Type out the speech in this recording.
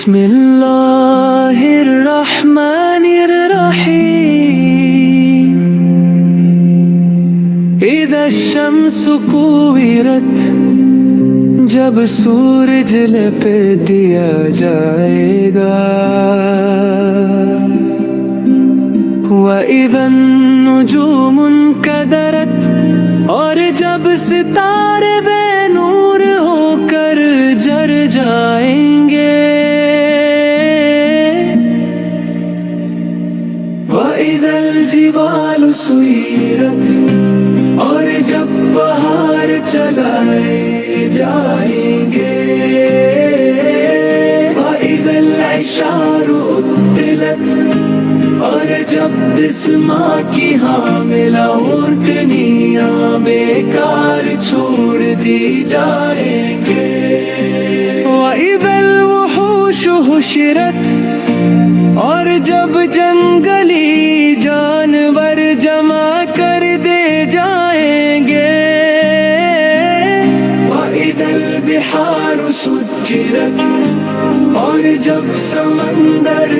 بسم اللہ الرحمن الرحیم اذا الشمس کوورت جب سورج لپیٹ دیا جائے گا وَإِذَا النُّجُومُ انْكَدَرَتْ اور جب ستارے بے نور ہو کر جر جائیں گے وَإِذَا الْجِبَالُ سُيِّرَتْ اور جب پہاڑ چلائے جائیں گے وَإِذَا الْعِشَارُ عُطِّلَتْ اور جب دسماں کی حاملہ اونٹنیاں بیکار چھوڑ دی جائیں گے وَإِذَا الْوُحُوشُ حُشِرَتْ اور جب جنگلی جانور جمع کر دے جائیں گے وَإِذَا الْبِحَارُ سُجِّرَتْ اور جب سمندر